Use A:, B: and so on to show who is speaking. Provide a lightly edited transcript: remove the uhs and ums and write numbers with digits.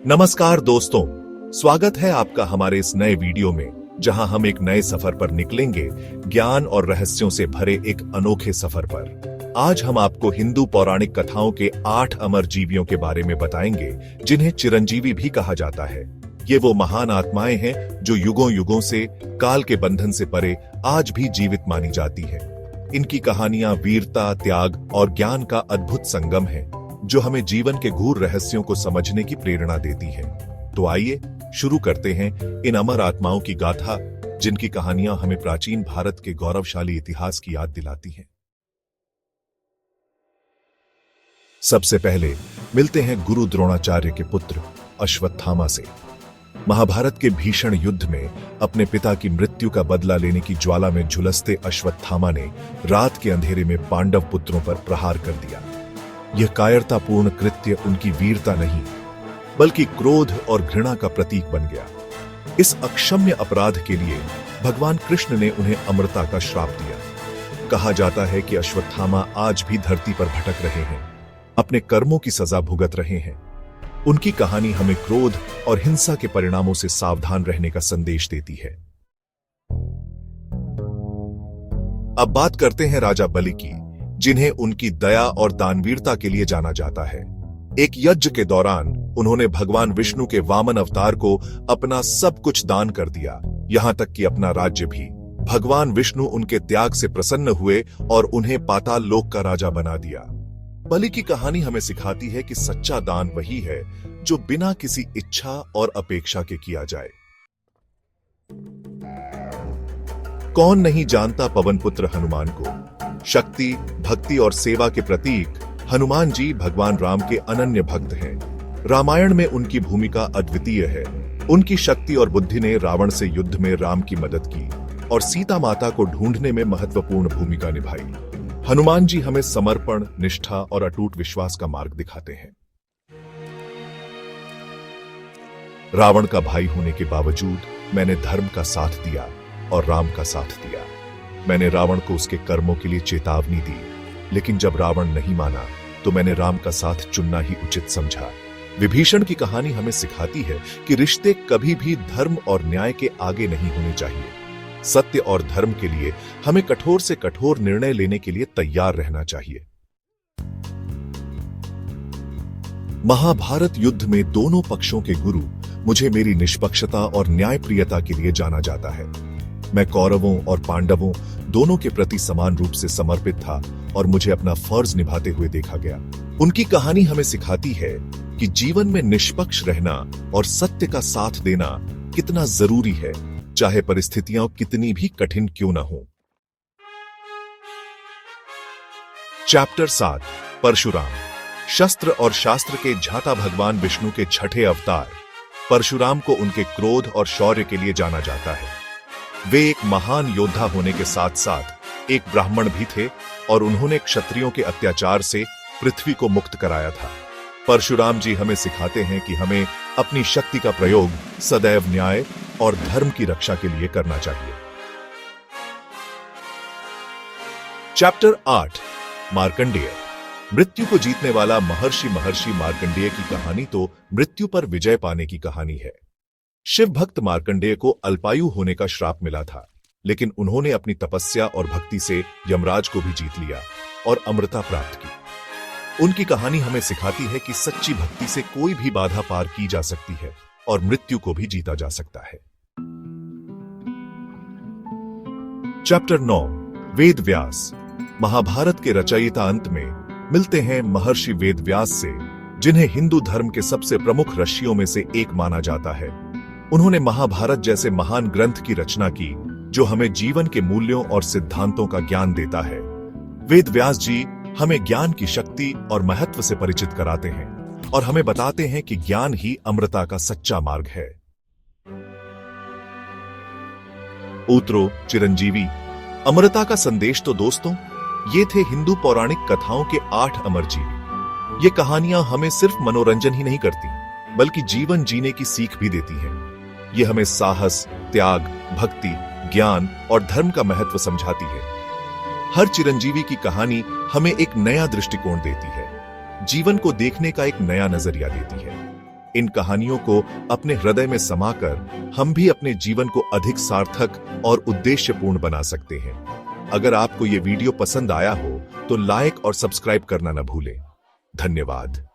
A: नमस्कार दोस्तों, स्वागत है आपका हमारे इस नए वीडियो में, जहां हम एक नए सफर पर निकलेंगे, ज्ञान और रहस्यों से भरे एक अनोखे सफर पर। आज हम आपको हिंदू पौराणिक कथाओं के 8 अमर जीवियों के बारे में बताएंगे, जिन्हें चिरंजीवी भी कहा जाता है। ये वो महान आत्माएं हैं जो युगों युगों से काल के बंधन से परे आज भी जीवित मानी जाती है। इनकी कहानियां वीरता, त्याग और ज्ञान का अद्भुत संगम है, जो हमें जीवन के गूढ़ रहस्यों को समझने की प्रेरणा देती है। तो आइए शुरू करते हैं इन अमर आत्माओं की गाथा, जिनकी कहानियां हमें प्राचीन भारत के गौरवशाली इतिहास की याद दिलाती हैं। सबसे पहले मिलते हैं गुरु द्रोणाचार्य के पुत्र अश्वत्थामा से। महाभारत के भीषण युद्ध में अपने पिता की मृत्यु का बदला लेने की ज्वाला में झुलसते अश्वत्थामा ने रात के अंधेरे में पांडव पुत्रों पर प्रहार कर दिया। यह कायरतापूर्ण कृत्य उनकी वीरता नहीं, बल्कि क्रोध और घृणा का प्रतीक बन गया। इस अक्षम्य अपराध के लिए भगवान कृष्ण ने उन्हें अमरता का श्राप दिया। कहा जाता है कि अश्वत्थामा आज भी धरती पर भटक रहे हैं, अपने कर्मों की सजा भुगत रहे हैं। उनकी कहानी हमें क्रोध और हिंसा के परिणामों से सावधान रहने का संदेश देती है। अब बात करते हैं राजा बलि की, जिन्हें उनकी दया और दानवीरता के लिए जाना जाता है। एक यज्ञ के दौरान उन्होंने भगवान विष्णु के वामन अवतार को अपना सब कुछ दान कर दिया, यहां तक कि अपना राज्य भी। भगवान विष्णु उनके त्याग से प्रसन्न हुए और उन्हें पाताल लोक का राजा बना दिया। बलि की कहानी हमें सिखाती है कि सच्चा दान वही है जो बिना किसी इच्छा और अपेक्षा के किया जाए। कौन नहीं जानता पवन पुत्र हनुमान को। शक्ति, भक्ति और सेवा के प्रतीक हनुमान जी भगवान राम के अनन्य भक्त हैं। रामायण में उनकी भूमिका अद्वितीय है। उनकी शक्ति और बुद्धि ने रावण से युद्ध में राम की मदद की और सीता माता को ढूंढने में महत्वपूर्ण भूमिका निभाई। हनुमान जी हमें समर्पण, निष्ठा और अटूट विश्वास का मार्ग दिखाते हैं। रावण का भाई होने के बावजूद मैंने धर्म का साथ दिया और राम का साथ दिया। मैंने रावण को उसके कर्मों के लिए चेतावनी दी, लेकिन जब रावण नहीं माना तो मैंने राम का साथ चुनना ही उचित समझा। विभीषण की कहानी हमें सिखाती है कि रिश्ते कभी भी धर्म और न्याय के आगे नहीं होने चाहिए। सत्य और धर्म के लिए हमें कठोर से कठोर निर्णय लेने के लिए तैयार रहना चाहिए। महाभारत युद्ध में दोनों पक्षों के गुरु मुझे मेरी निष्पक्षता और न्यायप्रियता के लिए जाना जाता है। मैं कौरवों और पांडवों दोनों के प्रति समान रूप से समर्पित था और मुझे अपना फर्ज निभाते हुए देखा गया। उनकी कहानी हमें सिखाती है कि जीवन में निष्पक्ष रहना और सत्य का साथ देना कितना जरूरी है, चाहे परिस्थितियां कितनी भी कठिन क्यों न हो। चैप्टर 7 परशुराम। शस्त्र और शास्त्र के झाता भगवान विष्णु के छठे अवतार परशुराम को उनके क्रोध और शौर्य के लिए जाना जाता है। वे एक महान योद्धा होने के साथ साथ एक ब्राह्मण भी थे और उन्होंने क्षत्रियों के अत्याचार से पृथ्वी को मुक्त कराया था। परशुराम जी हमें सिखाते हैं कि हमें अपनी शक्ति का प्रयोग सदैव न्याय और धर्म की रक्षा के लिए करना चाहिए। चैप्टर 8 मार्कंडेय। मृत्यु को जीतने वाला महर्षि मार्कंडेय की कहानी तो मृत्यु पर विजय पाने की कहानी है। शिव भक्त मार्कंडेय को अल्पायु होने का श्राप मिला था, लेकिन उन्होंने अपनी तपस्या और भक्ति से यमराज को भी जीत लिया और अमरता प्राप्त की। उनकी कहानी हमें सिखाती है कि सच्ची भक्ति से कोई भी बाधा पार की जा सकती है और मृत्यु को भी जीता जा सकता है। चैप्टर 9 वेद व्यास। महाभारत के रचयिता अंत में मिलते हैं महर्षि वेद व्यास से, जिन्हें हिंदू धर्म के सबसे प्रमुख ऋषियों में से एक माना जाता है। उन्होंने महाभारत जैसे महान ग्रंथ की रचना की, जो हमें जीवन के मूल्यों और सिद्धांतों का ज्ञान देता है। वेद व्यास जी हमें ज्ञान की शक्ति और महत्व से परिचित कराते हैं और हमें बताते हैं कि ज्ञान ही अमरता का सच्चा मार्ग है। ऊतरो चिरंजीवी। अमरता का संदेश तो दोस्तों, ये थे हिंदू पौराणिक कथाओं के 8 अमर जीव। ये कहानियां हमें सिर्फ मनोरंजन ही नहीं करती, बल्कि जीवन जीने की सीख भी देती हैं। ये हमें साहस, त्याग, भक्ति, ज्ञान और धर्म का महत्व समझाती है। हर चिरंजीवी की कहानी हमें एक नया दृष्टिकोण देती है, जीवन को देखने का एक नया नजरिया देती है। इन कहानियों को अपने हृदय में समाकर हम भी अपने जीवन को अधिक सार्थक और उद्देश्यपूर्ण बना सकते हैं। अगर आपको ये वीडियो पसंद आया हो तो लाइक और सब्सक्राइब करना न भूलें। धन्यवाद।